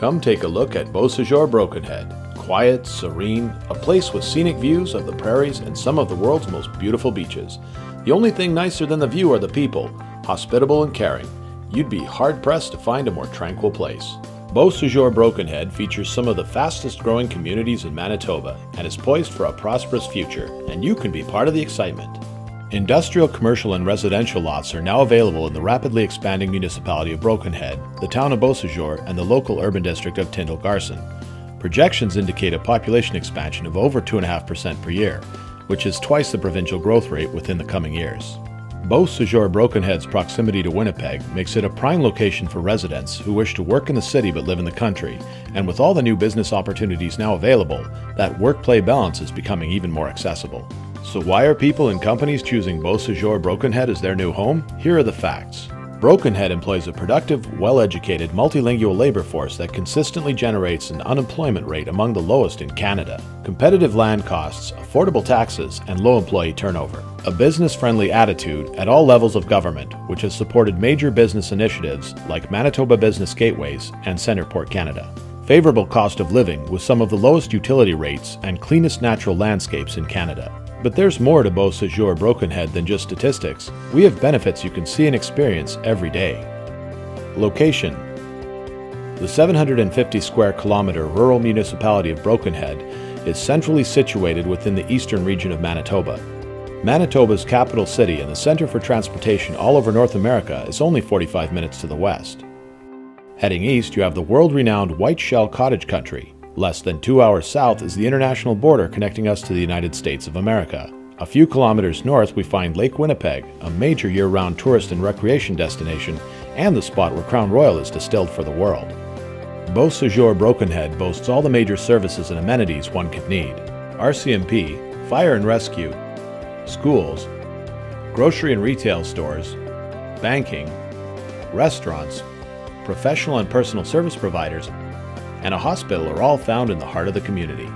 Come take a look at Beausejour Brokenhead. Quiet, serene, a place with scenic views of the prairies and some of the world's most beautiful beaches. The only thing nicer than the view are the people, hospitable and caring. You'd be hard-pressed to find a more tranquil place. Beausejour Brokenhead features some of the fastest growing communities in Manitoba and is poised for a prosperous future, and you can be part of the excitement. Industrial, commercial, and residential lots are now available in the rapidly expanding municipality of Brokenhead, the town of Beausejour, and the local urban district of Tyndall-Garson. Projections indicate a population expansion of over 2.5% per year, which is twice the provincial growth rate within the coming years. Beausejour Brokenhead's proximity to Winnipeg makes it a prime location for residents who wish to work in the city but live in the country, and with all the new business opportunities now available, that work-play balance is becoming even more accessible. So why are people and companies choosing Beausejour Brokenhead as their new home? Here are the facts. Brokenhead employs a productive, well-educated, multilingual labor force that consistently generates an unemployment rate among the lowest in Canada, competitive land costs, affordable taxes, and low employee turnover. A business-friendly attitude at all levels of government, which has supported major business initiatives like Manitoba Business Gateways and Centerport Canada. Favorable cost of living with some of the lowest utility rates and cleanest natural landscapes in Canada. But there's more to Beausejour Brokenhead than just statistics. We have benefits you can see and experience every day. Location. The 750 square kilometer rural municipality of Brokenhead is centrally situated within the eastern region of Manitoba. Manitoba's capital city and the center for transportation all over North America is only 45 minutes to the west. Heading east, you have the world-renowned White Shell Cottage Country. Less than 2 hours south is the international border connecting us to the United States of America. A few kilometers north we find Lake Winnipeg, a major year-round tourist and recreation destination, and the spot where Crown Royal is distilled for the world. Beausejour Brokenhead boasts all the major services and amenities one could need. RCMP, fire and rescue, schools, grocery and retail stores, banking, restaurants, professional and personal service providers, and a hospital are all found in the heart of the community.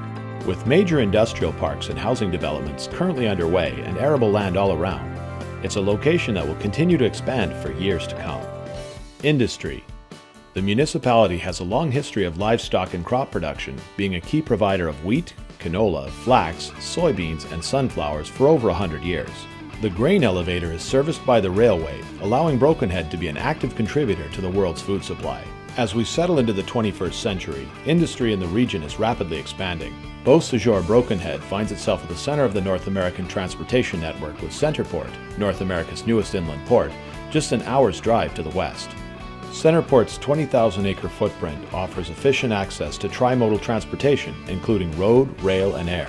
With major industrial parks and housing developments currently underway and arable land all around, it's a location that will continue to expand for years to come. Industry. The municipality has a long history of livestock and crop production, being a key provider of wheat, canola, flax, soybeans, and sunflowers for over 100 years. The grain elevator is serviced by the railway, allowing Brokenhead to be an active contributor to the world's food supply. As we settle into the 21st century, industry in the region is rapidly expanding. Beausejour Brokenhead finds itself at the center of the North American transportation network with Centerport, North America's newest inland port, just an hour's drive to the west. Centerport's 20,000-acre footprint offers efficient access to trimodal transportation, including road, rail, and air.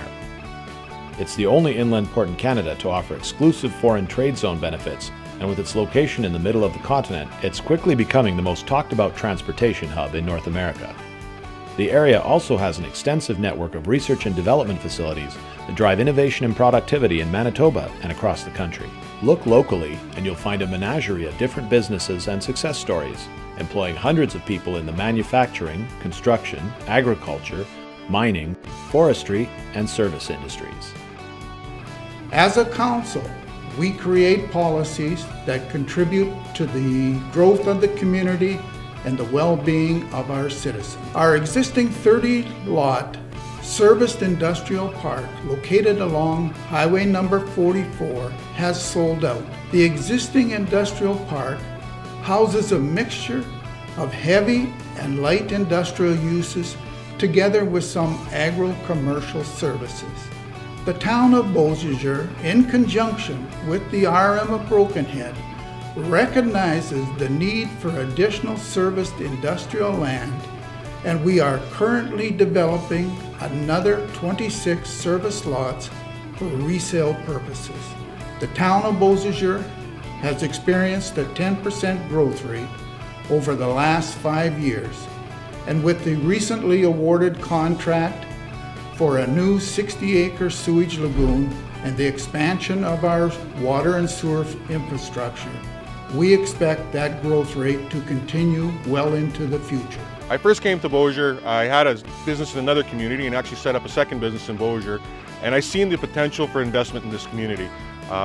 It's the only inland port in Canada to offer exclusive foreign trade zone benefits, and with its location in the middle of the continent, it's quickly becoming the most talked about transportation hub in North America. The area also has an extensive network of research and development facilities that drive innovation and productivity in Manitoba and across the country. Look locally and you'll find a menagerie of different businesses and success stories, employing hundreds of people in the manufacturing, construction, agriculture, mining, forestry, and service industries. As a council, we create policies that contribute to the growth of the community and the well-being of our citizens. Our existing 30-lot serviced industrial park located along Highway number 44 has sold out. The existing industrial park houses a mixture of heavy and light industrial uses together with some agro-commercial services. The town of Beausejour, in conjunction with the RM of Brokenhead, recognizes the need for additional serviced industrial land, and we are currently developing another 26 service lots for resale purposes. The town of Beausejour has experienced a 10% growth rate over the last 5 years, and with the recently awarded contract for a new 60-acre sewage lagoon and the expansion of our water and sewer infrastructure, we expect that growth rate to continue well into the future. I first came to Beausejour. I had a business in another community and actually set up a second business in Beausejour, and I seen the potential for investment in this community.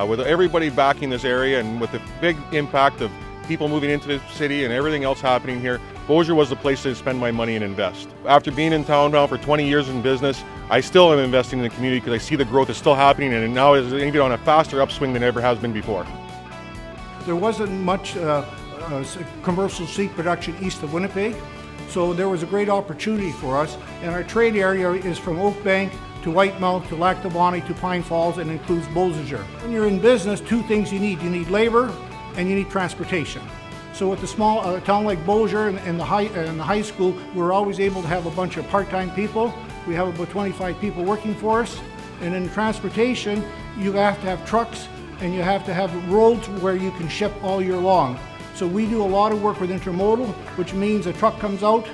With everybody backing this area and with the big impact of people moving into the city and everything else happening here, Beausejour was the place to spend my money and invest. After being in town now for 20 years in business, I still am investing in the community because I see the growth is still happening, and now is even on a faster upswing than it ever has been before. There wasn't much commercial seed production east of Winnipeg, so there was a great opportunity for us. And our trade area is from Oak Bank to Whitemouth to Lac Du Bonnet to Pine Falls, and includes Beausejour. When you're in business, two things you need. You need labor and you need transportation. So with a small town like Beausejour and the high school, we're always able to have a bunch of part-time people. We have about 25 people working for us. And in transportation, you have to have trucks and you have to have roads where you can ship all year long. So we do a lot of work with intermodal, which means a truck comes out,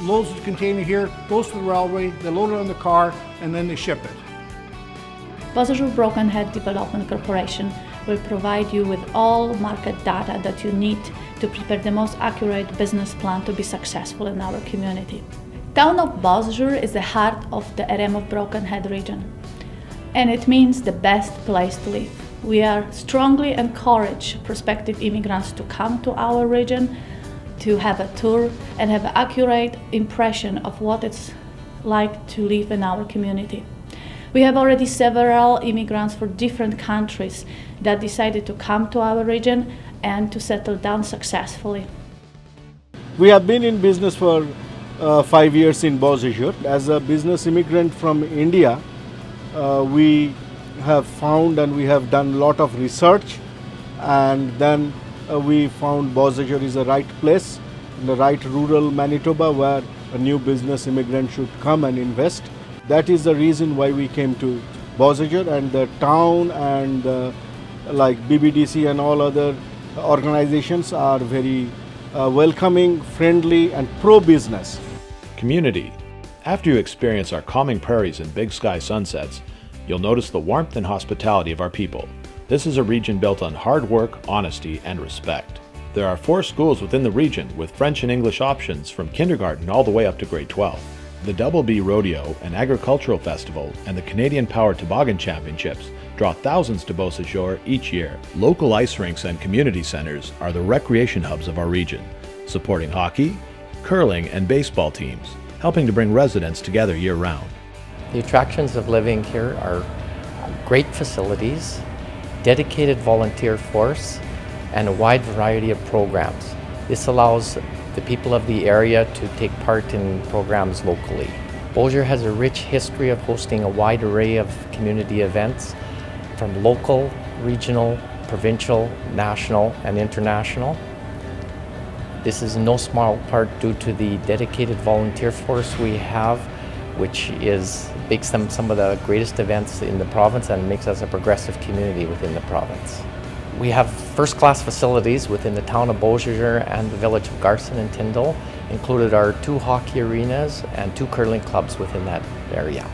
loads the container here, goes to the railway, they load it on the car, and then they ship it. Beausejour Brokenhead Development Corporation will provide you with all market data that you need to prepare the most accurate business plan to be successful in our community. Town of Beausejour is the heart of the area of Brokenhead region, and it means the best place to live. We are strongly encourage prospective immigrants to come to our region, to have a tour and have an accurate impression of what it's like to live in our community. We have already several immigrants from different countries that decided to come to our region and to settle down successfully. We have been in business for 5 years in Beausejour. As a business immigrant from India, we have found and we have done a lot of research, and then we found Beausejour is the right place, in the right rural Manitoba where a new business immigrant should come and invest. That is the reason why we came to Beausejour, and the town and like BBDC and all other organizations are very welcoming, friendly and pro-business. Community. After you experience our calming prairies and big sky sunsets, you'll notice the warmth and hospitality of our people. This is a region built on hard work, honesty and respect. There are 4 schools within the region with French and English options from kindergarten all the way up to grade 12. The Double B Rodeo and Agricultural Festival and the Canadian Power Toboggan Championships draw thousands to Beausejour each year. Local ice rinks and community centers are the recreation hubs of our region, supporting hockey, curling and baseball teams, helping to bring residents together year-round. The attractions of living here are great facilities, dedicated volunteer force, and a wide variety of programs. This allows the people of the area to take part in programs locally. Beausejour has a rich history of hosting a wide array of community events, from local, regional, provincial, national, and international. This is in no small part due to the dedicated volunteer force we have, which makes them some of the greatest events in the province and makes us a progressive community within the province. We have first-class facilities within the town of Beausejour and the village of Garson and Tyndall, included our 2 hockey arenas and 2 curling clubs within that area.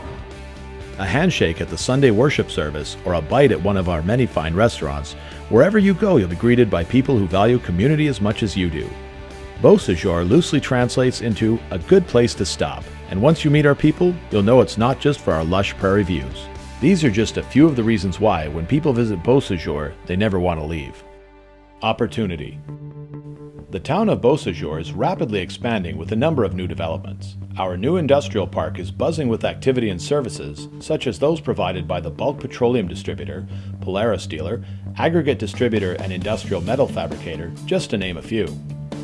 A handshake at the Sunday worship service or a bite at one of our many fine restaurants, wherever you go you'll be greeted by people who value community as much as you do. Beausejour loosely translates into a good place to stop, and once you meet our people, you'll know it's not just for our lush prairie views. These are just a few of the reasons why, when people visit Beausejour, they never want to leave. Opportunity. The town of Beausejour is rapidly expanding with a number of new developments. Our new industrial park is buzzing with activity and services, such as those provided by the bulk petroleum distributor, Polaris dealer, aggregate distributor and industrial metal fabricator, just to name a few.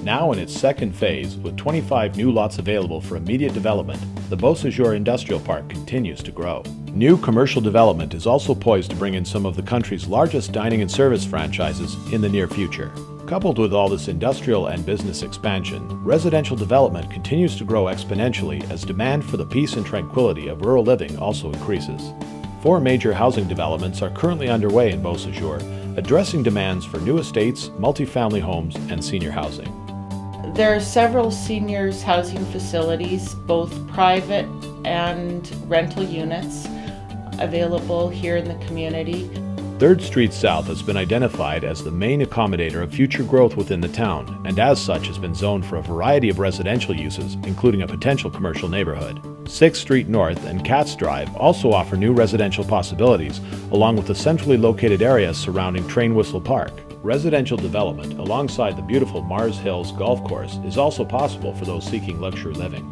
Now in its second phase, with 25 new lots available for immediate development, the Beausejour Industrial Park continues to grow. New commercial development is also poised to bring in some of the country's largest dining and service franchises in the near future. Coupled with all this industrial and business expansion, residential development continues to grow exponentially as demand for the peace and tranquility of rural living also increases. 4 major housing developments are currently underway in Beausejour, addressing demands for new estates, multifamily homes, and senior housing. There are several seniors housing facilities, both private and rental units, available here in the community. 3rd Street South has been identified as the main accommodator of future growth within the town, and as such has been zoned for a variety of residential uses, including a potential commercial neighborhood. 6th Street North and Katz Drive also offer new residential possibilities, along with the centrally located areas surrounding Train Whistle Park. residential development alongside the beautiful Mars Hills Golf Course is also possible for those seeking luxury living.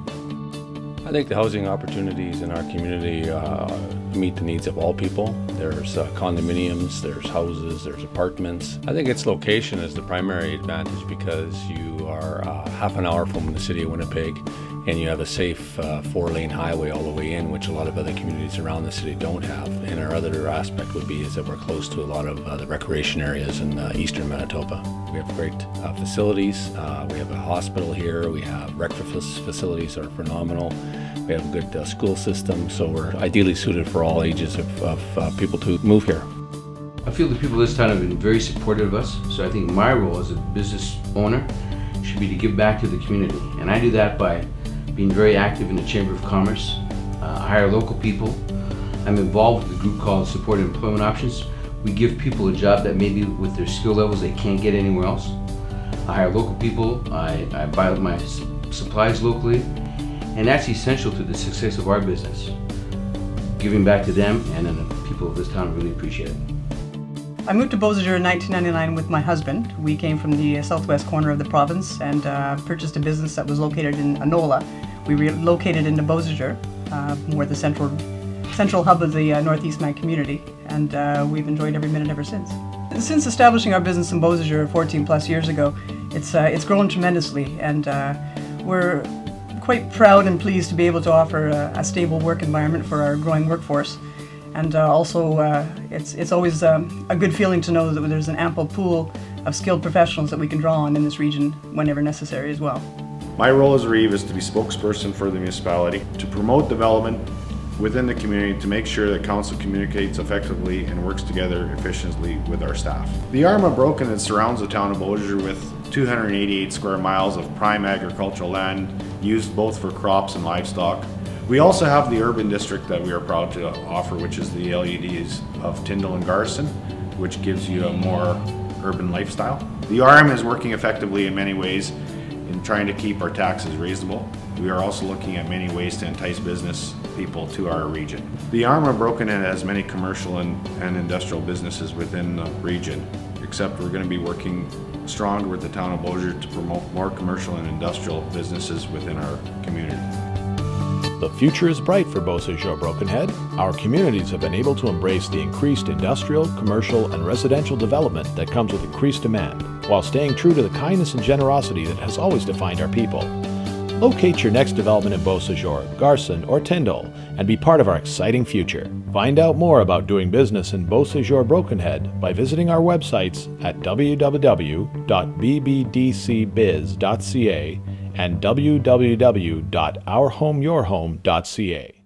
I think the housing opportunities in our community meet the needs of all people. There's condominiums, there's houses, there's apartments. I think its location is the primary advantage because you are half an hour from the city of Winnipeg and you have a safe 4-lane highway all the way in, which a lot of other communities around the city don't have. And our other aspect would be is that we're close to a lot of the recreation areas in eastern Manitoba. We have great facilities. We have a hospital here. We have breakfast facilities that are phenomenal. We have a good school system, so we're ideally suited for all ages of people to move here. I feel the people of this town have been very supportive of us, so I think my role as a business owner should be to give back to the community. And I do that by being very active in the Chamber of Commerce. I hire local people. I'm involved with a group called Supported Employment Options. We give people a job that maybe with their skill levels they can't get anywhere else. I hire local people. I buy my supplies locally. And that's essential to the success of our business. Giving back to them, and then the people of this town really appreciate it. I moved to Beausejour in 1999 with my husband. We came from the southwest corner of the province and purchased a business that was located in Anola. We relocated into Beausejour, more the central hub of the northeast Mag community, and we've enjoyed every minute ever since. Since establishing our business in Beausejour 14 plus years ago, it's grown tremendously, and we're quite proud and pleased to be able to offer a stable work environment for our growing workforce. And also, it's always a good feeling to know that there's an ample pool of skilled professionals that we can draw on in this region whenever necessary as well. My role as Reeve is to be spokesperson for the municipality, to promote development within the community, to make sure that council communicates effectively and works together efficiently with our staff. The Arm of Brokenhead surrounds the town of Beausejour with 288 square miles of prime agricultural land used both for crops and livestock. We also have the urban district that we are proud to offer, which is the LUDs of Tyndall and Garson, which gives you a more urban lifestyle. The RM is working effectively in many ways in trying to keep our taxes reasonable. We are also looking at many ways to entice business people to our region. The Arm of Brokenhead has many commercial and industrial businesses within the region, except we're going to be working stronger with the town of Beausejour to promote more commercial and industrial businesses within our community. The future is bright for Beausejour Brokenhead. Our communities have been able to embrace the increased industrial, commercial, and residential development that comes with increased demand, while staying true to the kindness and generosity that has always defined our people. Locate your next development in Beausejour, Garson, or Tyndall and be part of our exciting future. Find out more about doing business in Beausejour Brokenhead by visiting our websites at www.bbdcbiz.ca and www.ourhomeyourhome.ca.